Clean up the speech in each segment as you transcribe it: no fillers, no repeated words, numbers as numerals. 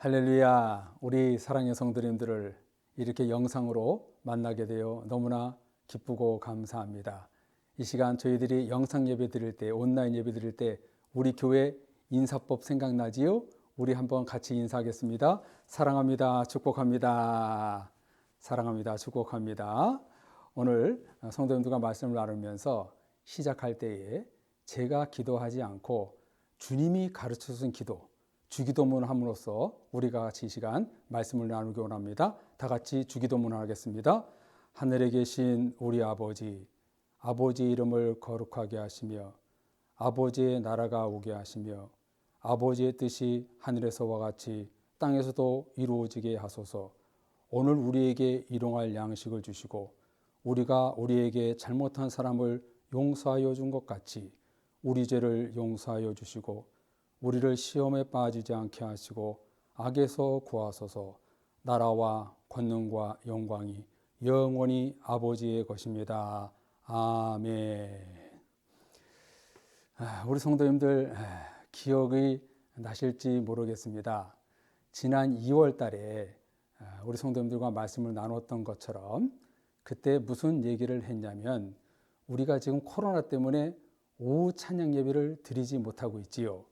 할렐루야, 우리 사랑의 성도님들을 이렇게 영상으로 만나게 되어 너무나 기쁘고 감사합니다. 이 시간 저희들이 영상 예배 드릴 때, 온라인 예배 드릴 때 우리 교회 인사법 생각나지요? 우리 한번 같이 인사하겠습니다. 사랑합니다. 축복합니다. 사랑합니다. 축복합니다. 오늘 성도님들과 말씀을 나누면서 시작할 때에 제가 기도하지 않고 주님이 가르쳐 주신 기도, 주기도문을 함으로써 우리가 같이 이 시간 말씀을 나누기 원합니다. 다 같이 주기도문을 하겠습니다. 하늘에 계신 우리 아버지, 아버지의 이름을 거룩하게 하시며 아버지의 나라가 오게 하시며 아버지의 뜻이 하늘에서와 같이 땅에서도 이루어지게 하소서. 오늘 우리에게 일용할 양식을 주시고 우리가 우리에게 잘못한 사람을 용서하여 준 것 같이 우리 죄를 용서하여 주시고 우리를 시험에 빠지지 않게 하시고 악에서 구하소서. 나라와 권능과 영광이 영원히 아버지의 것입니다. 아멘. 우리 성도님들 기억이 나실지 모르겠습니다. 지난 2월 달에 우리 성도님들과 말씀을 나눴던 것처럼 그때 무슨 얘기를 했냐면 우리가 지금 코로나 때문에 오후 찬양 예배를 드리지 못하고 있지요.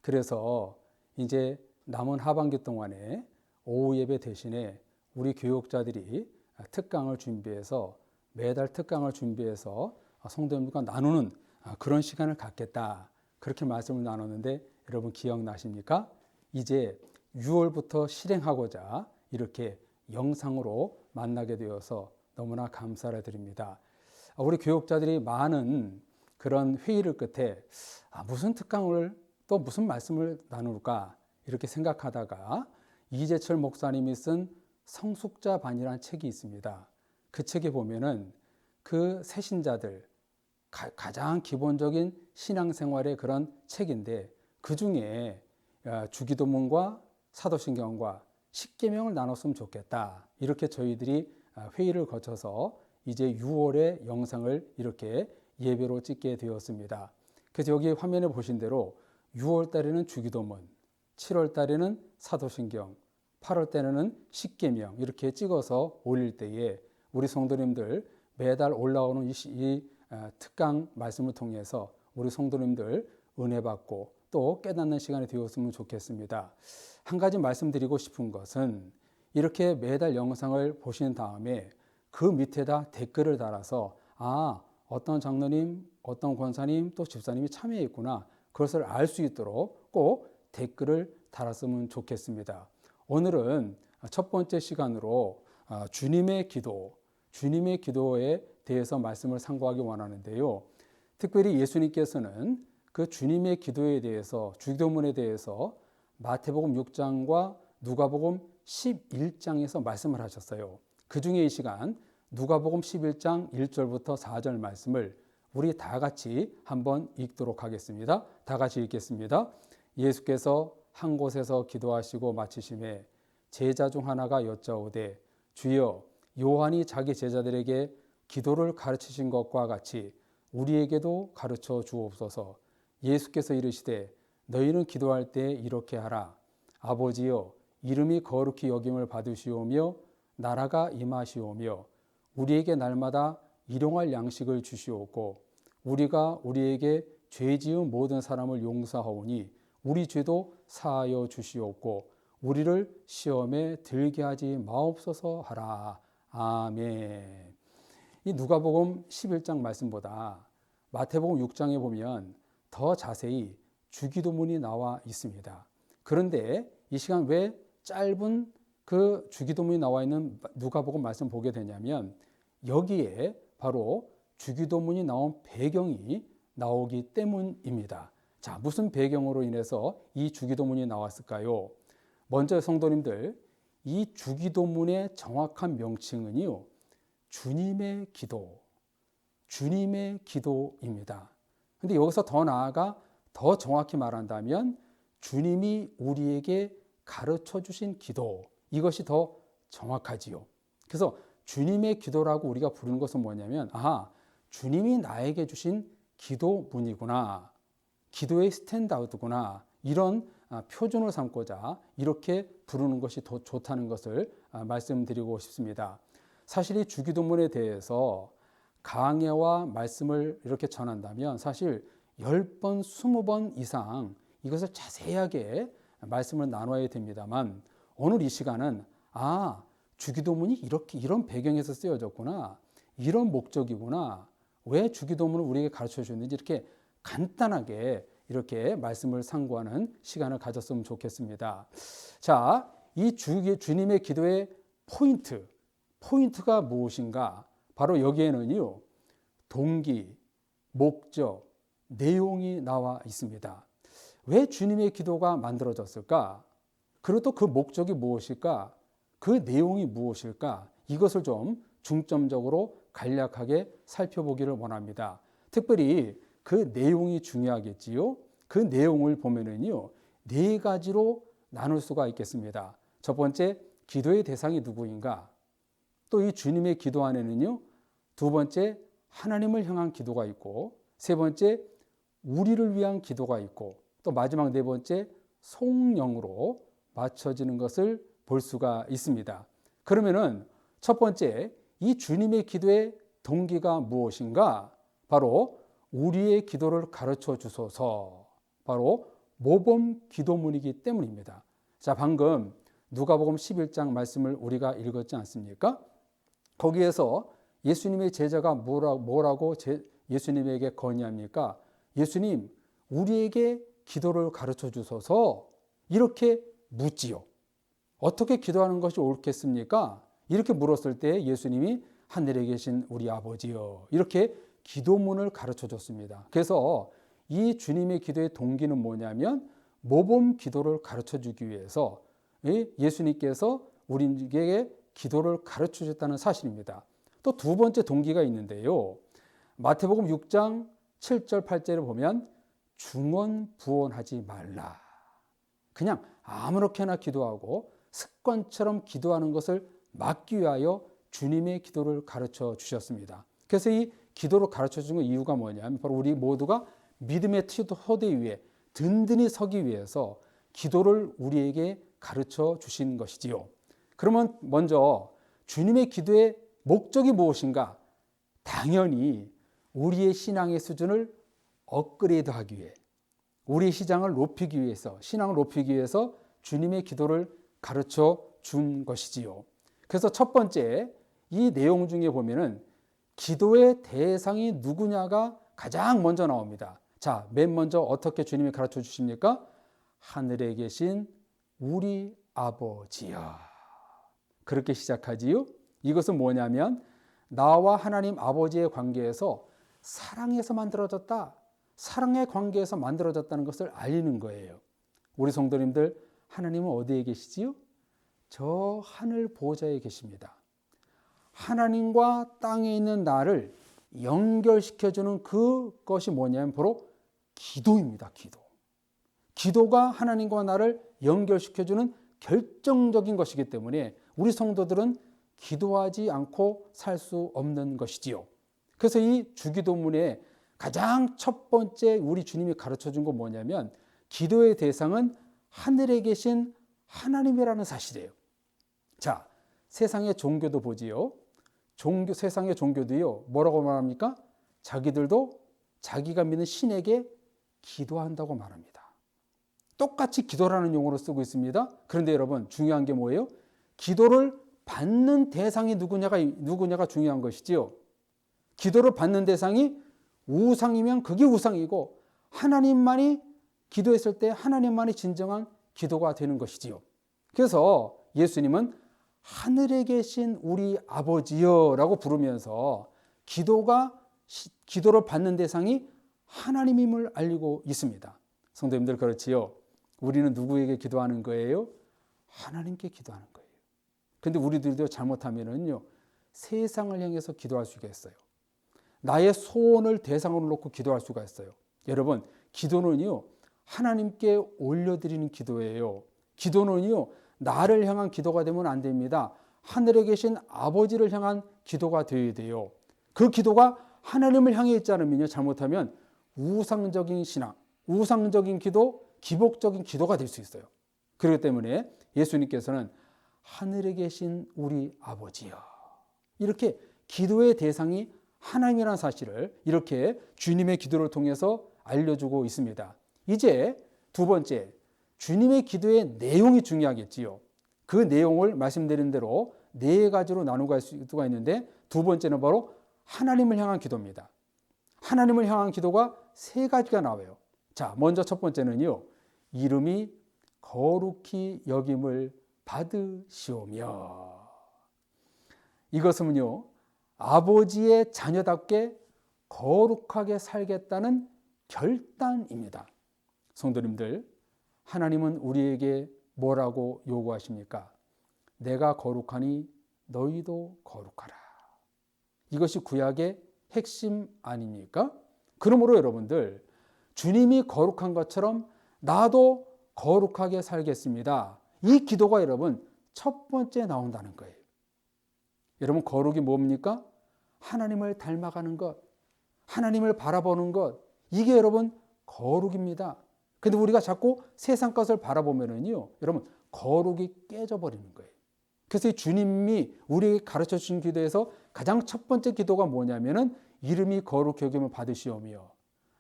그래서 이제 남은 하반기 동안에 오후 예배 대신에 우리 교육자들이 특강을 준비해서 매달 특강을 준비해서 성도님들과 나누는 그런 시간을 갖겠다. 그렇게 말씀을 나눴는데 여러분 기억나십니까? 이제 6월부터 실행하고자 이렇게 영상으로 만나게 되어서 너무나 감사를 드립니다. 우리 교육자들이 많은 그런 회의를 끝에 무슨 특강을 또 무슨 말씀을 나눌까 이렇게 생각하다가 이재철 목사님이 쓴 성숙자반이라는 책이 있습니다. 그 책에 보면은 그 새신자들 가장 기본적인 신앙생활의 그런 책인데 그 중에 주기도문과 사도신경과 십계명을 나눴으면 좋겠다. 이렇게 저희들이 회의를 거쳐서 이제 6월에 영상을 이렇게 예배로 찍게 되었습니다. 그래서 여기 화면에 보신 대로 6월 달에는 주기도문, 7월 달에는 사도신경, 8월 달에는 십계명 이렇게 찍어서 올릴 때에 우리 성도님들 매달 올라오는 이 특강 말씀을 통해서 우리 성도님들 은혜 받고 또 깨닫는 시간이 되었으면 좋겠습니다. 한 가지 말씀드리고 싶은 것은 이렇게 매달 영상을 보신 다음에 그 밑에다 댓글을 달아서 어떤 장로님, 어떤 권사님, 또 집사님이 참여했구나. 그것을 알 수 있도록 꼭 댓글을 달았으면 좋겠습니다. 오늘은 첫 번째 시간으로 주님의 기도, 주님의 기도에 대해서 말씀을 상고하기 원하는데요. 특별히 예수님께서는 그 주님의 기도에 대해서, 주기도문에 대해서 마태복음 6장과 누가복음 11장에서 말씀을 하셨어요. 그 중에 이 시간 누가복음 11장 1절부터 4절 말씀을 우리 다 같이 한번 읽도록 하겠습니다. 다 같이 읽겠습니다. 예수께서 한 곳에서 기도하시고 마치심에 제자 중 하나가 여짜오되 주여 요한이 자기 제자들에게 기도를 가르치신 것과 같이 우리에게도 가르쳐 주옵소서. 예수께서 이르시되 너희는 기도할 때 이렇게 하라. 아버지여 이름이 거룩히 여김을 받으시오며 나라가 임하시오며 우리에게 날마다 일용할 양식을 주시옵고 우리가 우리에게 죄 지은 모든 사람을 용서하오니 우리 죄도 사하여 주시옵고 우리를 시험에 들게 하지 마옵소서 하라. 아멘. 이 누가복음 11장 말씀보다 마태복음 6장에 보면 더 자세히 주기도문이 나와 있습니다. 그런데 이 시간 왜 짧은 그 주기도문이 나와 있는 누가복음 말씀 보게 되냐면 여기에 바로 주기도문이 나온 배경이 나오기 때문입니다. 자, 무슨 배경으로 인해서 이 주기도문이 나왔을까요? 먼저 성도님들, 이 주기도문의 정확한 명칭은요, 주님의 기도, 주님의 기도입니다. 근데 여기서 더 나아가 더 정확히 말한다면 주님이 우리에게 가르쳐 주신 기도, 이것이 더 정확하지요. 그래서 주님의 기도라고 우리가 부르는 것은 뭐냐면 주님이 나에게 주신 기도문이구나, 기도의 스탠다드구나, 이런 표준을 삼고자 이렇게 부르는 것이 더 좋다는 것을 말씀드리고 싶습니다. 사실 이 주기도문에 대해서 강해와 말씀을 이렇게 전한다면 사실 10번, 20번 이상 이것을 자세하게 말씀을 나눠야 됩니다만 오늘 이 시간은 주기도문이 이런 배경에서 쓰여졌구나, 이런 목적이구나, 왜 주기도문을 우리에게 가르쳐 주는지 이렇게 간단하게 이렇게 말씀을 상고하는 시간을 가졌으면 좋겠습니다. 자, 이 주님의 기도의 포인트가 무엇인가? 바로 여기에는요, 동기, 목적, 내용이 나와 있습니다. 왜 주님의 기도가 만들어졌을까? 그리고 또 그 목적이 무엇일까? 그 내용이 무엇일까? 이것을 좀 중점적으로 간략하게 살펴보기를 원합니다. 특별히 그 내용이 중요하겠지요. 그 내용을 보면은요, 4가지로 나눌 수가 있겠습니다. 첫 번째, 기도의 대상이 누구인가? 또 이 주님의 기도 안에는요, 2번째, 하나님을 향한 기도가 있고, 3번째, 우리를 위한 기도가 있고, 또 마지막 4번째, 성령으로 맞춰지는 것을 볼 수가 있습니다. 그러면은 첫 번째, 이 주님의 기도의 동기가 무엇인가? 바로 우리의 기도를 가르쳐 주소서. 바로 모범 기도문이기 때문입니다. 자, 방금 누가복음 11장 말씀을 우리가 읽었지 않습니까? 거기에서 예수님의 제자가 뭐라고 예수님에게 건의합니까? 예수님, 우리에게 기도를 가르쳐 주소서. 이렇게 묻지요. 어떻게 기도하는 것이 옳겠습니까? 이렇게 물었을 때 예수님이 하늘에 계신 우리 아버지여, 이렇게 기도문을 가르쳐 줬습니다. 그래서 이 주님의 기도의 동기는 뭐냐면 모범 기도를 가르쳐 주기 위해서 예수님께서 우리에게 기도를 가르쳐 주셨다는 사실입니다. 또 2번째 동기가 있는데요. 마태복음 6장 7절 8절을 보면 중언부언하지 말라. 그냥 아무렇게나 기도하고 습관처럼 기도하는 것을 막기 위하여 주님의 기도를 가르쳐 주셨습니다. 그래서 이 기도를 가르쳐 주는 이유가 뭐냐면 바로 우리 모두가 믿음의 토대 위에 든든히 서기 위해서 기도를 우리에게 가르쳐 주신 것이지요. 그러면 먼저 주님의 기도의 목적이 무엇인가? 당연히 우리의 신앙의 수준을 업그레이드하기 위해, 우리의 신앙을 높이기 위해서 주님의 기도를 가르쳐 준 것이지요. 그래서 첫 번째 이 내용 중에 보면은 기도의 대상이 누구냐가 가장 먼저 나옵니다. 자, 맨 먼저 어떻게 주님이 가르쳐 주십니까? 하늘에 계신 우리 아버지여. 그렇게 시작하지요. 이것은 뭐냐면 나와 하나님 아버지의 관계에서 사랑에서 만들어졌다. 사랑의 관계에서 만들어졌다는 것을 알리는 거예요. 우리 성도님들, 하나님은 어디에 계시지요? 저 하늘 보좌에 계십니다. 하나님과 땅에 있는 나를 연결시켜주는 그것이 뭐냐면 바로 기도입니다. 기도가 하나님과 나를 연결시켜주는 결정적인 것이기 때문에 우리 성도들은 기도하지 않고 살 수 없는 것이지요. 그래서 이 주기도문의 가장 첫 번째 우리 주님이 가르쳐 준 건 뭐냐면 기도의 대상은 하늘에 계신 하나님이라는 사실이에요. 자, 세상의 종교도 보지요. 세상의 종교도요, 뭐라고 말합니까? 자기들도 자기가 믿는 신에게 기도한다고 말합니다. 똑같이 기도라는 용어로 쓰고 있습니다. 그런데 여러분, 중요한 게 뭐예요? 기도를 받는 대상이 누구냐가 중요한 것이지요. 기도를 받는 대상이 우상이면 그게 우상이고, 하나님만이 기도했을 때 하나님만이 진정한 기도가 되는 것이지요. 그래서 예수님은 하늘에 계신 우리 아버지여 라고 부르면서 기도를 받는 대상이 하나님임을 알리고 있습니다. 성도님들, 그렇지요? 우리는 누구에게 기도하는 거예요? 하나님께 기도하는 거예요. 그런데 우리들도 잘못하면은요, 세상을 향해서 기도할 수가 있어요. 나의 소원을 대상으로 놓고 기도할 수가 있어요. 여러분, 기도는요, 하나님께 올려드리는 기도예요. 기도는요, 나를 향한 기도가 되면 안 됩니다. 하늘에 계신 아버지를 향한 기도가 되어야 돼요. 그 기도가 하나님을 향해 있지 않으면요, 잘못하면 우상적인 신앙, 우상적인 기도, 기복적인 기도가 될 수 있어요. 그렇기 때문에 예수님께서는 하늘에 계신 우리 아버지여, 이렇게 기도의 대상이 하나님이라는 사실을 이렇게 주님의 기도를 통해서 알려주고 있습니다. 이제 두 번째, 주님의 기도의 내용이 중요하겠지요. 그 내용을 말씀드린 대로 네 가지로 나누고 갈 수가 있는데, 두 번째는 바로 하나님을 향한 기도입니다. 하나님을 향한 기도가 세 가지가 나와요. 자, 먼저 첫 번째는요, 이름이 거룩히 여김을 받으시오며. 이것은요, 아버지의 자녀답게 거룩하게 살겠다는 결단입니다. 성도님들, 하나님은 우리에게 뭐라고 요구하십니까? 내가 거룩하니 너희도 거룩하라. 이것이 구약의 핵심 아닙니까? 그러므로 여러분들, 주님이 거룩한 것처럼 나도 거룩하게 살겠습니다. 이 기도가 여러분 첫 번째 나온다는 거예요. 여러분, 거룩이 뭡니까? 하나님을 닮아가는 것, 하나님을 바라보는 것, 이게 여러분 거룩입니다. 근데 우리가 자꾸 세상 것을 바라보면은요, 여러분 거룩이 깨져버리는 거예요. 그래서 주님이 우리에게 가르쳐 주신 기도에서 가장 첫 번째 기도가 뭐냐면은 이름이 거룩히 여김을 받으시오며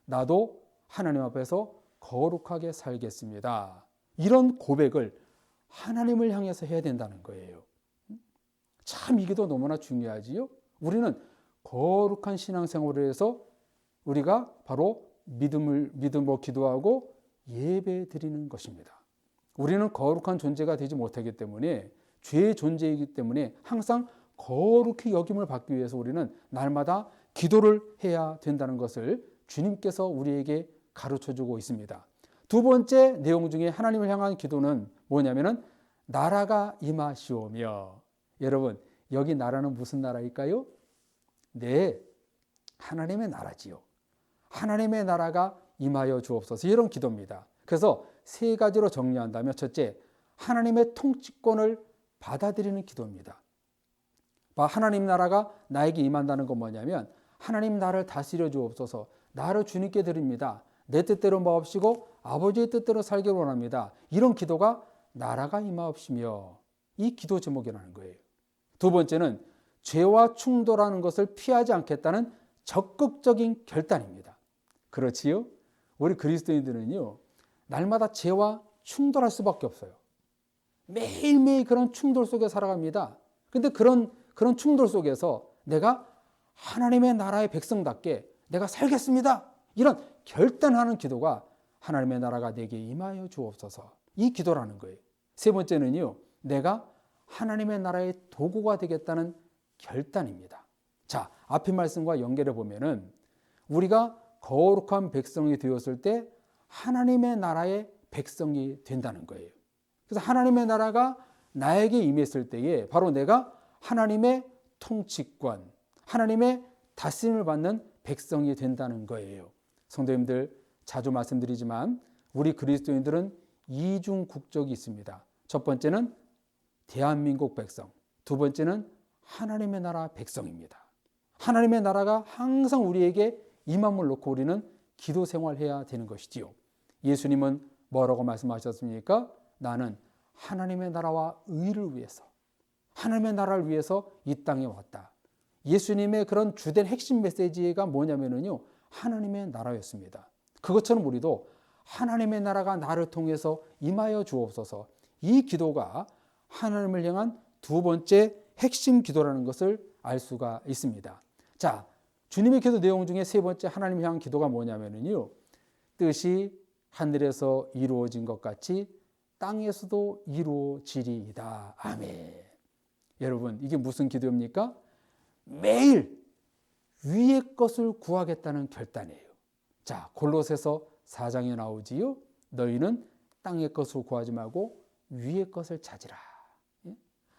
나도 하나님 앞에서 거룩하게 살겠습니다. 이런 고백을 하나님을 향해서 해야 된다는 거예요. 참 이 기도 너무나 중요하지요. 우리는 거룩한 신앙생활을 해서 우리가 바로 믿음으로 기도하고 예배 드리는 것입니다. 우리는 거룩한 존재가 되지 못하기 때문에, 죄의 존재이기 때문에 항상 거룩히 여김을 받기 위해서 우리는 날마다 기도를 해야 된다는 것을 주님께서 우리에게 가르쳐주고 있습니다. 두 번째 내용 중에 하나님을 향한 기도는 뭐냐면은 나라가 임하시오며. 여러분, 여기 나라는 무슨 나라일까요? 네, 하나님의 나라지요. 하나님의 나라가 임하여 주옵소서, 이런 기도입니다. 그래서 세 가지로 정리한다면, 첫째, 하나님의 통치권을 받아들이는 기도입니다. 하나님 나라가 나에게 임한다는 건 뭐냐면, 하나님 나를 다스려 주옵소서, 나를 주님께 드립니다. 내 뜻대로 마옵시고 아버지의 뜻대로 살기를 원합니다. 이런 기도가 나라가 임하옵시며, 이 기도 제목이라는 거예요. 두 번째는 죄와 충돌하는 것을 피하지 않겠다는 적극적인 결단입니다. 그렇지요? 우리 그리스도인들은요, 날마다 죄와 충돌할 수밖에 없어요. 매일매일 그런 충돌 속에 살아갑니다. 근데 그런 충돌 속에서 내가 하나님의 나라의 백성답게 내가 살겠습니다, 이런 결단하는 기도가 하나님의 나라가 내게 임하여 주옵소서, 이 기도라는 거예요. 세 번째는요, 내가 하나님의 나라의 도구가 되겠다는 결단입니다. 자, 앞의 말씀과 연결해 보면은 우리가 거룩한 백성이 되었을 때 하나님의 나라의 백성이 된다는 거예요. 그래서 하나님의 나라가 나에게 임했을 때에 바로 내가 하나님의 통치권, 하나님의 다스림을 받는 백성이 된다는 거예요. 성도님들, 자주 말씀드리지만 우리 그리스도인들은 이중 국적이 있습니다. 첫 번째는 대한민국 백성, 두 번째는 하나님의 나라 백성입니다. 하나님의 나라가 항상 우리에게 임함을 놓고 우리는 기도 생활해야 되는 것이지요. 예수님은 뭐라고 말씀하셨습니까? 나는 하나님의 나라와 의를 위해서, 하나님의 나라를 위해서 이 땅에 왔다. 예수님의 그런 주된 핵심 메시지가 뭐냐면요, 하나님의 나라였습니다. 그것처럼 우리도 하나님의 나라가 나를 통해서 임하여 주옵소서, 이 기도가 하나님을 향한 두 번째 핵심 기도라는 것을 알 수가 있습니다. 자, 주님의 기도 내용 중에 세 번째 하나님을 향한 기도가 뭐냐면요, 뜻이 하늘에서 이루어진 것 같이 땅에서도 이루어지리이다. 아멘. 여러분, 이게 무슨 기도입니까? 매일 위의 것을 구하겠다는 결단이에요. 자, 골로새서 4장에 나오지요. 너희는 땅의 것을 구하지 말고 위의 것을 찾으라.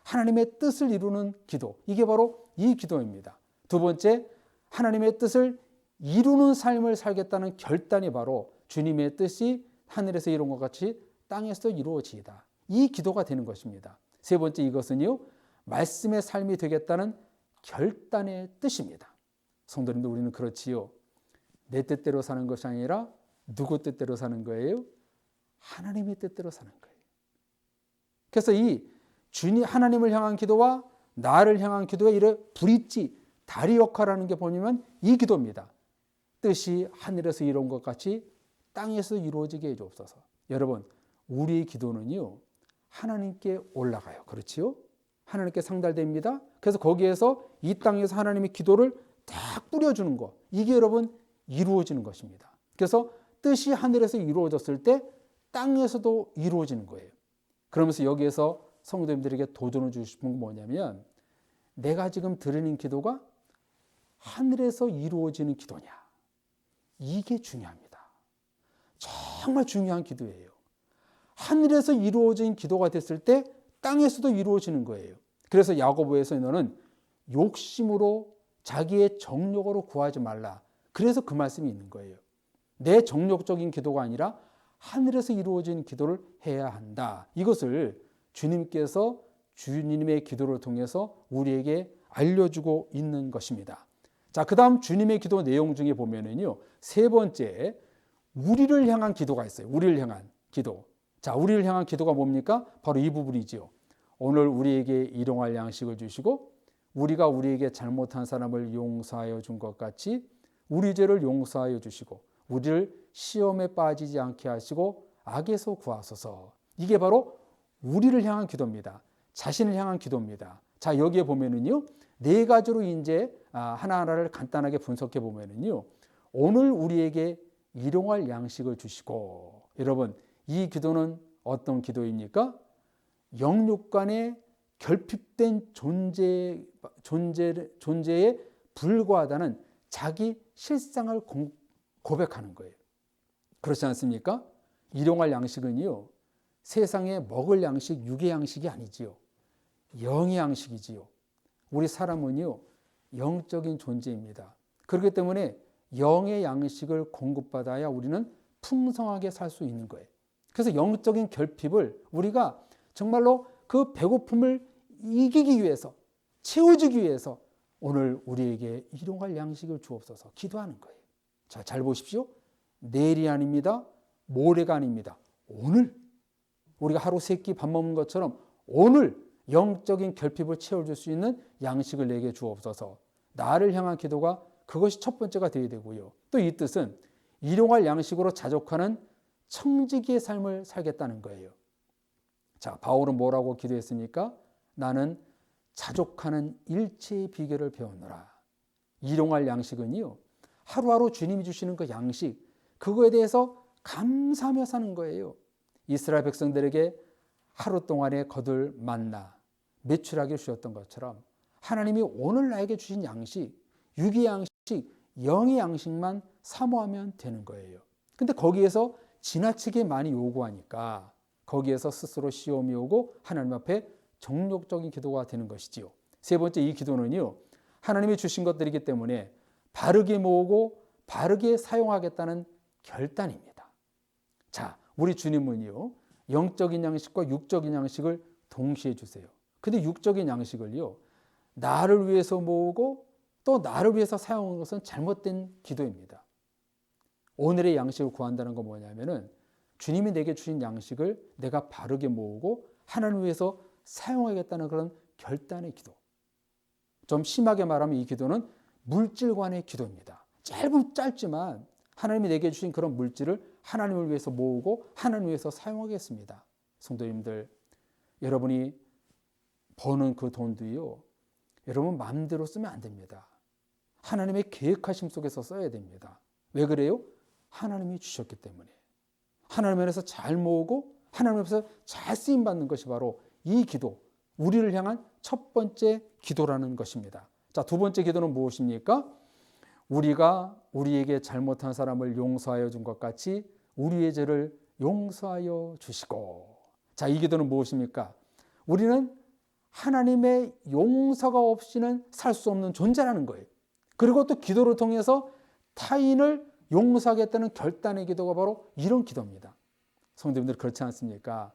하나님의 뜻을 이루는 기도, 이게 바로 이 기도입니다. 두 번째, 하나님의 뜻을 이루는 삶을 살겠다는 결단이 바로 주님의 뜻이 하늘에서 이룬 것 같이 땅에서 이루어지이다, 이 기도가 되는 것입니다. 세 번째, 이것은요, 말씀의 삶이 되겠다는 결단의 뜻입니다. 성도님들, 우리는 그렇지요. 내 뜻대로 사는 것이 아니라 누구 뜻대로 사는 거예요? 하나님의 뜻대로 사는 거예요. 그래서 이 주님 하나님을 향한 기도와 나를 향한 기도의 이런 브릿지, 다리 역할을 하는 게 보면 이 기도입니다. 뜻이 하늘에서 이룬 것 같이 땅에서 이루어지게 해주옵소서. 여러분, 우리의 기도는요, 하나님께 올라가요. 그렇지요? 하나님께 상달됩니다. 그래서 거기에서 이 땅에서 하나님의 기도를 딱 뿌려주는 것. 이게 여러분 이루어지는 것입니다. 그래서 뜻이 하늘에서 이루어졌을 때 땅에서도 이루어지는 거예요. 그러면서 여기에서 성도님들에게 도전을 주고 싶은 건 뭐냐면 내가 지금 드리는 기도가 하늘에서 이루어지는 기도냐. 이게 중요합니다. 정말 중요한 기도예요. 하늘에서 이루어진 기도가 됐을 때 땅에서도 이루어지는 거예요. 그래서 야고보에서 너는 욕심으로 자기의 정욕으로 구하지 말라. 그래서 그 말씀이 있는 거예요. 내 정욕적인 기도가 아니라 하늘에서 이루어진 기도를 해야 한다. 이것을 주님께서 주님의 기도를 통해서 우리에게 알려주고 있는 것입니다. 자, 그 다음 주님의 기도 내용 중에 보면은요, 세 번째, 우리를 향한 기도가 있어요. 우리를 향한 기도. 자, 우리를 향한 기도가 뭡니까? 바로 이 부분이지요. 오늘 우리에게 일용할 양식을 주시고 우리가 우리에게 잘못한 사람을 용서하여 준 것 같이 우리 죄를 용서하여 주시고 우리를 시험에 빠지지 않게 하시고 악에서 구하소서. 이게 바로 우리를 향한 기도입니다. 자신을 향한 기도입니다. 자, 여기에 보면은요, 네 가지로 이제 하나하나를 간단하게 분석해 보면은요, 오늘 우리에게 일용할 양식을 주시고, 여러분, 이 기도는 어떤 기도입니까? 영육 간에 결핍된 존재에 불과하다는 자기 실상을 고백하는 거예요. 그렇지 않습니까? 일용할 양식은요, 세상에 먹을 양식, 육의 양식이 아니지요. 영의 양식이지요. 우리 사람은요, 영적인 존재입니다. 그렇기 때문에 영의 양식을 공급받아야 우리는 풍성하게 살 수 있는 거예요. 그래서 영적인 결핍을 우리가 정말로 그 배고픔을 이기기 위해서, 채워주기 위해서 오늘 우리에게 일용할 양식을 주옵소서 기도하는 거예요. 자, 잘 보십시오. 내일이 아닙니다. 모레가 아닙니다. 오늘 우리가 하루 세 끼 밥 먹는 것처럼 오늘 영적인 결핍을 채워줄 수 있는 양식을 내게 주옵소서. 나를 향한 기도가 그것이 첫 번째가 되어야 되고요. 또 이 뜻은 일용할 양식으로 자족하는 청지기의 삶을 살겠다는 거예요. 자, 바울은 뭐라고 기도했습니까? 나는 자족하는 일체의 비결을 배웠노라. 일용할 양식은요, 하루하루 주님이 주시는 그 양식, 그거에 대해서 감사하며 사는 거예요. 이스라엘 백성들에게 하루 동안에 거둘 만나, 메추라기를 주셨던 것처럼 하나님이 오늘 나에게 주신 양식, 육의 양식, 영의 양식만 사모하면 되는 거예요. 근데 거기에서 지나치게 많이 요구하니까 거기에서 스스로 시험이 오고 하나님 앞에 정욕적인 기도가 되는 것이지요. 세 번째, 이 기도는요, 하나님이 주신 것들이기 때문에 바르게 모으고 바르게 사용하겠다는 결단입니다. 자, 우리 주님은요, 영적인 양식과 육적인 양식을 동시에 주세요. 근데 육적인 양식을요, 나를 위해서 모으고 또 나를 위해서 사용하는 것은 잘못된 기도입니다. 오늘의 양식을 구한다는 건 뭐냐면은 주님이 내게 주신 양식을 내가 바르게 모으고 하나님을 위해서 사용하겠다는 그런 결단의 기도. 좀 심하게 말하면 이 기도는 물질관의 기도입니다. 짧지만 하나님이 내게 주신 그런 물질을 하나님을 위해서 모으고 하나님을 위해서 사용하겠습니다. 성도님들, 여러분이 버는 그 돈도요, 여러분 마음대로 쓰면 안 됩니다. 하나님의 계획하심 속에서 써야 됩니다. 왜 그래요? 하나님이 주셨기 때문에. 하나님 안에서 잘 모으고 하나님 앞에서 잘 쓰임받는 것이 바로 이 기도, 우리를 향한 첫 번째 기도라는 것입니다. 자, 두 번째 기도는 무엇입니까? 우리가 우리에게 잘못한 사람을 용서하여 준 것 같이 우리의 죄를 용서하여 주시고. 자, 이 기도는 무엇입니까? 우리는 하나님의 용서가 없이는 살 수 없는 존재라는 거예요. 그리고 또 기도를 통해서 타인을 용서하겠다는 결단의 기도가 바로 이런 기도입니다. 성도님들, 그렇지 않습니까?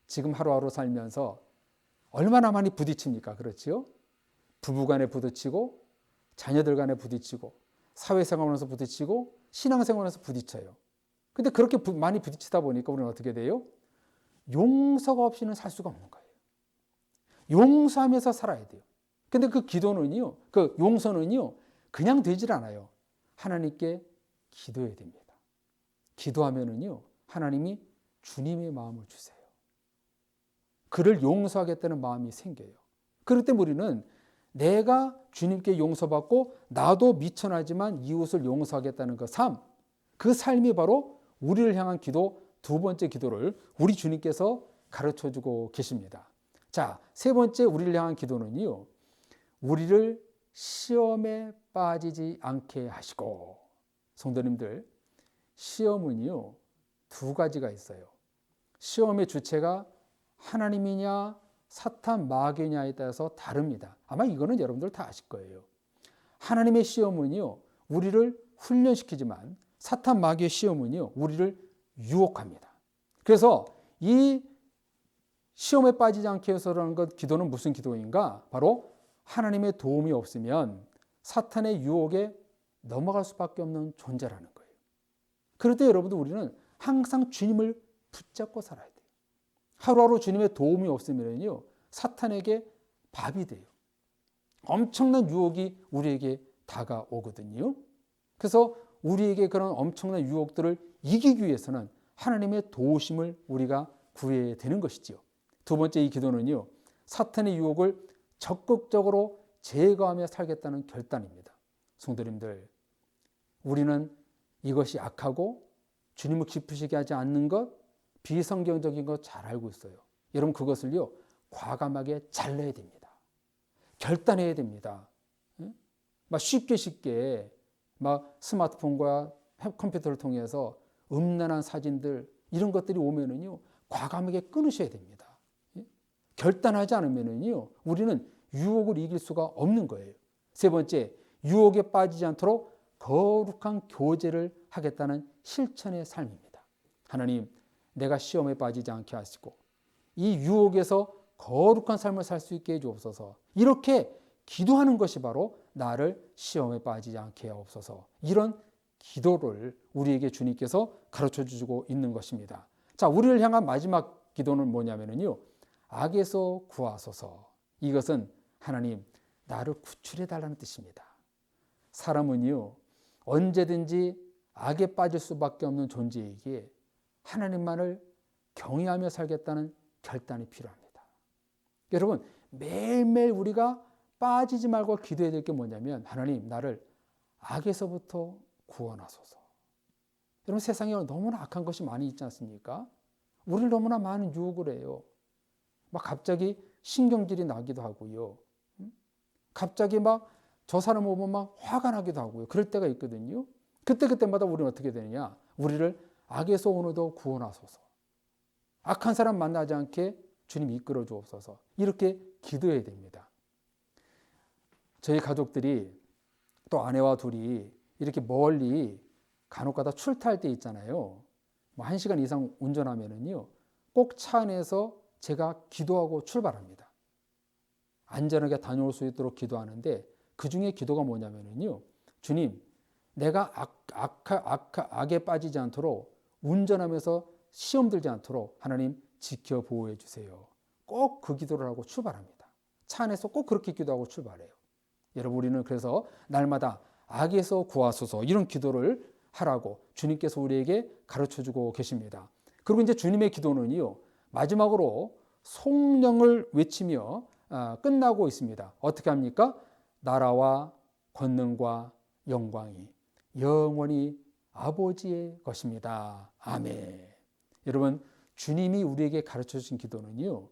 지금 하루하루 살면서 얼마나 많이 부딪힙니까? 그렇지요? 부부간에 부딪히고 자녀들 간에 부딪히고 사회생활에서 부딪히고 신앙생활에서 부딪혀요. 근데 그렇게 많이 부딪히다 보니까 우리는 어떻게 돼요? 용서가 없이는 살 수가 없는 거예요. 용서하면서 살아야 돼요. 근데 그 기도는요, 그 용서는요, 그냥 되질 않아요. 하나님께 기도해야 됩니다. 기도하면은요, 하나님이 주님의 마음을 주세요. 그를 용서하겠다는 마음이 생겨요. 그럴 때 우리는 내가 주님께 용서받고 나도 미천하지만 이웃을 용서하겠다는 그 삶, 그 삶이 바로 우리를 향한 기도, 두 번째 기도를 우리 주님께서 가르쳐주고 계십니다. 자, 세 번째 우리를 향한 기도는요, 우리를 시험에 빠지지 않게 하시고. 성도님들, 시험은요, 두 가지가 있어요. 시험의 주체가 하나님이냐 사탄 마귀냐에 따라서 다릅니다. 아마 이거는 여러분들 다 아실 거예요. 하나님의 시험은요, 우리를 훈련시키지만 사탄 마귀의 시험은요, 우리를 유혹합니다. 그래서 이 시험에 빠지지 않게 해서라는 것, 기도는 무슨 기도인가? 바로 하나님의 도움이 없으면 사탄의 유혹에 넘어갈 수밖에 없는 존재라는 거예요. 그럴 때 여러분들, 우리는 항상 주님을 붙잡고 살아야 돼요. 하루하루 주님의 도움이 없으면요, 사탄에게 밥이 돼요. 엄청난 유혹이 우리에게 다가오거든요. 그래서 우리에게 그런 엄청난 유혹들을 이기기 위해서는 하나님의 도우심을 우리가 구해야 되는 것이지요. 두 번째 이 기도는요, 사탄의 유혹을 적극적으로 제거하며 살겠다는 결단입니다. 성도님들, 우리는 이것이 악하고 주님을 기쁘시게 하지 않는 것, 비성경적인 것 잘 알고 있어요. 여러분, 그것을요, 과감하게 잘라야 됩니다. 결단해야 됩니다. 막 쉽게 막 스마트폰과 컴퓨터를 통해서 음란한 사진들, 이런 것들이 오면은요, 과감하게 끊으셔야 됩니다. 결단하지 않으면은요, 우리는 유혹을 이길 수가 없는 거예요. 세 번째, 유혹에 빠지지 않도록 거룩한 교제를 하겠다는 실천의 삶입니다. 하나님, 내가 시험에 빠지지 않게 하시고 이 유혹에서 거룩한 삶을 살 수 있게 해주옵소서. 이렇게 기도하는 것이 바로 나를 시험에 빠지지 않게 하옵소서. 이런 기도를 우리에게 주님께서 가르쳐 주시고 있는 것입니다. 자, 우리를 향한 마지막 기도는 뭐냐면요, 악에서 구하소서. 이것은 하나님, 나를 구출해 달라는 뜻입니다. 사람은요, 언제든지 악에 빠질 수밖에 없는 존재이기에 하나님만을 경외하며 살겠다는 결단이 필요합니다. 여러분, 매일매일 우리가 빠지지 말고 기도해야 될 게 뭐냐면, 하나님, 나를 악에서부터 구원하소서. 여러분, 세상에 너무나 악한 것이 많이 있지 않습니까? 우리를 너무나 많은 유혹을 해요. 막 갑자기 신경질이 나기도 하고요. 갑자기 막 저 사람 보면 막 화가 나기도 하고요. 그럴 때가 있거든요. 그때마다 우리는 어떻게 되느냐? 우리를 악에서 오늘도 구원하소서. 악한 사람 만나지 않게 주님 이끌어 주옵소서. 이렇게 기도해야 됩니다. 저희 가족들이, 또 아내와 둘이 이렇게 멀리 간혹가다 출타할 때 있잖아요. 뭐 1시간 이상 운전하면은요, 꼭 차 안에서 제가 기도하고 출발합니다. 안전하게 다녀올 수 있도록 기도하는데, 그 중에 기도가 뭐냐면요, 주님, 내가 악에 빠지지 않도록, 운전하면서 시험 들지 않도록 하나님 지켜 보호해 주세요. 꼭 그 기도를 하고 출발합니다. 차 안에서 꼭 그렇게 기도하고 출발해요. 여러분, 우리는 그래서 날마다 악에서 구하소서, 이런 기도를 하라고 주님께서 우리에게 가르쳐주고 계십니다. 그리고 이제 주님의 기도는요, 마지막으로 성령을 외치며 끝나고 있습니다. 어떻게 합니까? 나라와 권능과 영광이 영원히 아버지의 것입니다. 아멘. 여러분, 주님이 우리에게 가르쳐 주신 기도는요,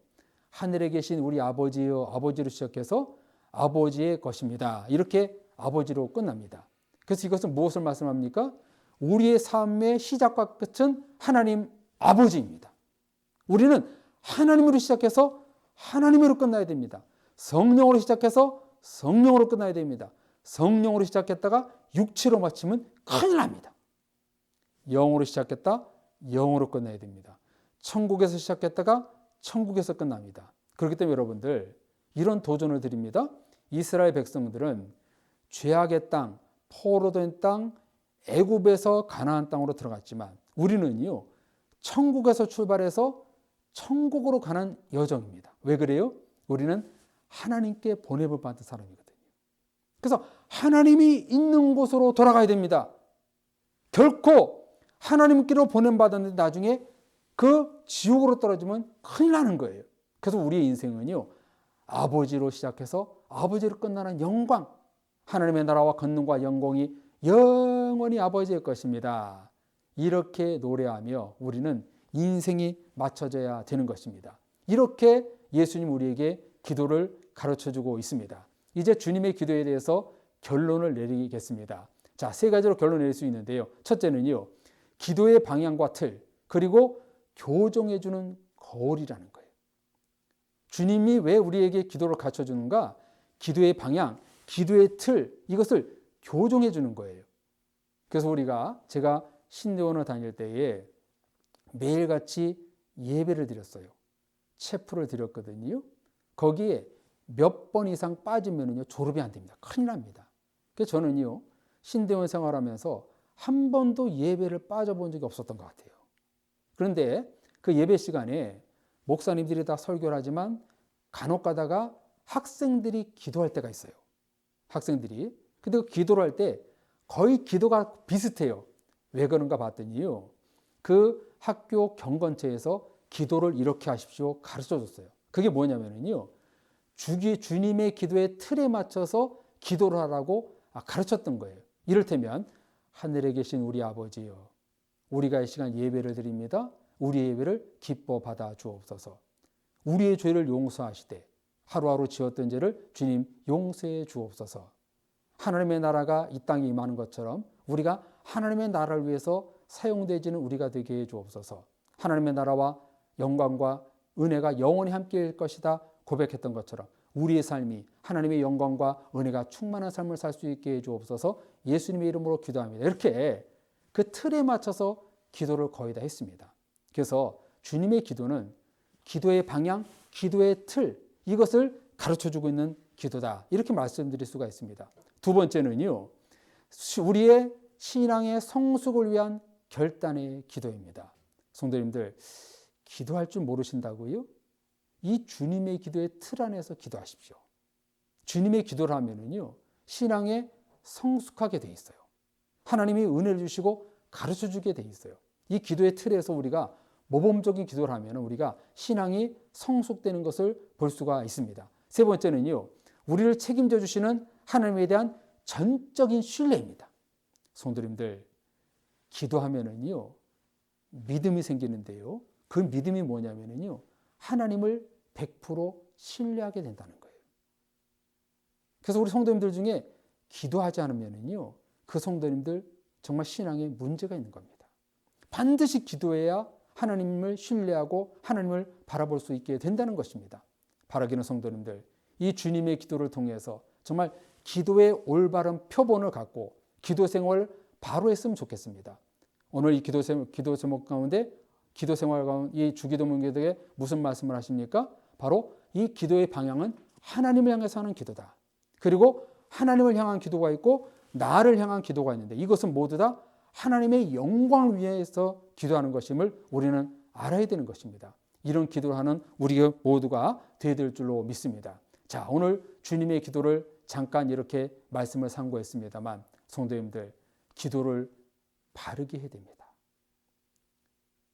하늘에 계신 우리 아버지여, 아버지로 시작해서 아버지의 것입니다. 이렇게 아버지로 끝납니다. 그래서 이것은 무엇을 말씀합니까? 우리의 삶의 시작과 끝은 하나님 아버지입니다. 우리는 하나님으로 시작해서 하나님으로 끝나야 됩니다. 성령으로 시작해서 성령으로 끝나야 됩니다. 성령으로 시작했다가 육체로 마치면 큰일 납니다. 영으로 시작했다, 영으로 끝나야 됩니다. 천국에서 시작했다가 천국에서 끝납니다. 그렇기 때문에 여러분들, 이런 도전을 드립니다. 이스라엘 백성들은 죄악의 땅, 포로된 땅, 애굽에서 가나안 땅으로 들어갔지만 우리는요, 천국에서 출발해서 천국으로 가는 여정입니다. 왜 그래요? 우리는 하나님께 보냄을 받은 사람이거든요. 그래서 하나님이 있는 곳으로 돌아가야 됩니다. 결코 하나님께로 보냄받았는데 나중에 그 지옥으로 떨어지면 큰일 나는 거예요. 그래서 우리의 인생은요, 아버지로 시작해서 아버지로 끝나는 영광, 하나님의 나라와 권능과 영광이 영원히 아버지의 것입니다. 이렇게 노래하며 우리는 인생이 맞춰져야 되는 것입니다. 이렇게 예수님 우리에게 기도를 가르쳐주고 있습니다. 이제 주님의 기도에 대해서 결론을 내리겠습니다. 자, 세 가지로 결론을 내릴 수 있는데요. 첫째는요, 기도의 방향과 틀, 그리고 교정해주는 거울이라는 거예요. 주님이 왜 우리에게 기도를 가르쳐주는가? 기도의 방향, 기도의 틀, 이것을 교정해주는 거예요. 그래서 제가 신대원을 다닐 때에 매일같이 예배를 드렸어요. 체프를 드렸거든요. 거기에 몇 번 이상 빠지면요, 졸업이 안 됩니다. 큰일 납니다. 그래서 저는요, 신대원 생활하면서 한 번도 예배를 빠져본 적이 없었던 것 같아요. 그런데 그 예배 시간에 목사님들이 다 설교를 하지만 간혹 가다가 학생들이 기도할 때가 있어요. 학생들이. 근데 그 기도를 할 때 거의 기도가 비슷해요. 왜 그런가 봤더니요, 그 학교 경건체에서 기도를 이렇게 하십시오 가르쳐 줬어요. 그게 뭐냐면요, 주님의 기도의 틀에 맞춰서 기도를 하라고 가르쳤던 거예요. 이를테면 하늘에 계신 우리 아버지여, 우리가 이 시간 예배를 드립니다. 우리의 예배를 기뻐 받아 주옵소서. 우리의 죄를 용서하시되 하루하루 지었던 죄를 주님 용서해 주옵소서. 하나님의 나라가 이 땅에 임하는 것처럼 우리가 하나님의 나라를 위해서 사용되지는 우리가 되게 해 주옵소서. 하나님의 나라와 영광과 은혜가 영원히 함께할 것이다 고백했던 것처럼 우리의 삶이 하나님의 영광과 은혜가 충만한 삶을 살 수 있게 해 주옵소서. 예수님의 이름으로 기도합니다. 이렇게 그 틀에 맞춰서 기도를 거의 다 했습니다. 그래서 주님의 기도는 기도의 방향, 기도의 틀, 이것을 가르쳐주고 있는 기도다, 이렇게 말씀드릴 수가 있습니다. 두 번째는요, 우리의 신앙의 성숙을 위한 결단의 기도입니다. 성도님들, 기도할 줄 모르신다고요? 이 주님의 기도의 틀 안에서 기도하십시오. 주님의 기도를 하면은요, 신앙에 성숙하게 돼 있어요. 하나님이 은혜를 주시고 가르쳐 주게 돼 있어요. 이 기도의 틀에서 우리가 모범적인 기도를 하면 우리가 신앙이 성숙되는 것을 볼 수가 있습니다. 세 번째는요, 우리를 책임져 주시는 하나님에 대한 전적인 신뢰입니다. 성도님들, 기도하면은요, 믿음이 생기는데요, 그 믿음이 뭐냐면은요, 하나님을 100% 신뢰하게 된다는 거예요. 그래서 우리 성도님들 중에 기도하지 않으면은요, 그 성도님들 정말 신앙에 문제가 있는 겁니다. 반드시 기도해야 하나님을 신뢰하고 하나님을 바라볼 수 있게 된다는 것입니다. 바라기는 성도님들, 이 주님의 기도를 통해서 정말 기도의 올바른 표본을 갖고 기도 생활을 바로 했으면 좋겠습니다. 오늘 이 기도 제목 가운데 기도 생활 가운데 이 주기도문기도에 무슨 말씀을 하십니까? 바로 이 기도의 방향은 하나님을 향해서 하는 기도다. 그리고 하나님을 향한 기도가 있고 나를 향한 기도가 있는데 이것은 모두 다 하나님의 영광을 위해서 기도하는 것임을 우리는 알아야 되는 것입니다. 이런 기도를 하는 우리 모두가 되어야 될 줄로 믿습니다. 자, 오늘 주님의 기도를 잠깐 이렇게 말씀을 상고했습니다만 성도님들, 기도를 바르게 해야 됩니다.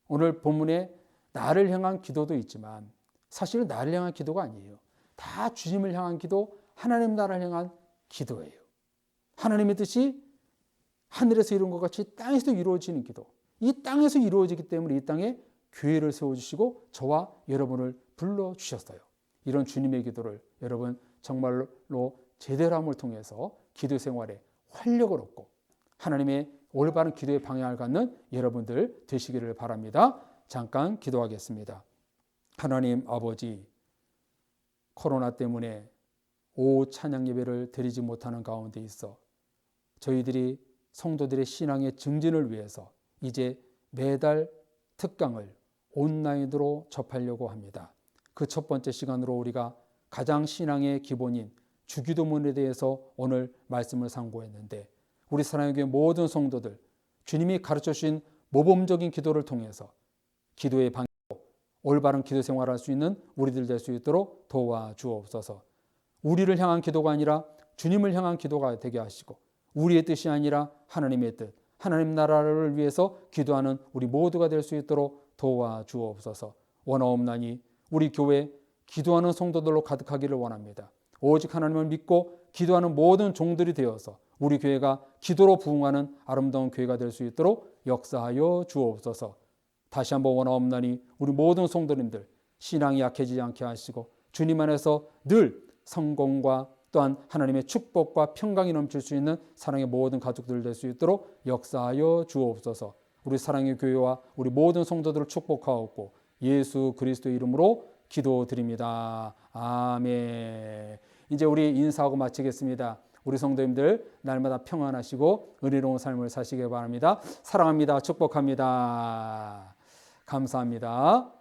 오늘 본문에 나를 향한 기도도 있지만 사실은 나를 향한 기도가 아니에요. 다 주님을 향한 기도, 하나님 나라를 향한 기도예요. 하나님의 뜻이 하늘에서 이룬 것 같이 땅에서도 이루어지는 기도. 이 땅에서 이루어지기 때문에 이 땅에 교회를 세워주시고 저와 여러분을 불러주셨어요. 이런 주님의 기도를 여러분 정말로 제대로 함을 통해서 기도 생활에 활력을 얻고 하나님의 올바른 기도의 방향을 갖는 여러분들 되시기를 바랍니다. 잠깐 기도하겠습니다. 하나님 아버지, 코로나 때문에 오후 찬양 예배를 드리지 못하는 가운데 있어 저희들이 성도들의 신앙의 증진을 위해서 이제 매달 특강을 온라인으로 접하려고 합니다. 그 첫 번째 시간으로 우리가 가장 신앙의 기본인 주기도문에 대해서 오늘 말씀을 상고했는데 우리 사랑의 교회 모든 성도들 주님이 가르쳐 주신 모범적인 기도를 통해서 기도의 방향, 올바른 기도 생활할 수 있는 우리들 될 수 있도록 도와주옵소서. 우리를 향한 기도가 아니라 주님을 향한 기도가 되게 하시고 우리의 뜻이 아니라 하나님의 뜻, 하나님 나라를 위해서 기도하는 우리 모두가 될 수 있도록 도와주옵소서. 원하옵나니 우리 교회 기도하는 성도들로 가득하기를 원합니다. 오직 하나님을 믿고 기도하는 모든 종들이 되어서 우리 교회가 기도로 부흥하는 아름다운 교회가 될 수 있도록 역사하여 주옵소서. 다시 한번 원하옵나니 우리 모든 성도님들 신앙이 약해지지 않게 하시고 주님 안에서 늘 성공과 또한 하나님의 축복과 평강이 넘칠 수 있는 사랑의 모든 가족들 될 수 있도록 역사하여 주옵소서. 우리 사랑의 교회와 우리 모든 성도들을 축복하옵고 예수 그리스도의 이름으로 기도드립니다. 아멘. 이제 우리 인사하고 마치겠습니다. 우리 성도님들 날마다 평안하시고 은혜로운 삶을 사시기 바랍니다. 사랑합니다. 축복합니다. 감사합니다.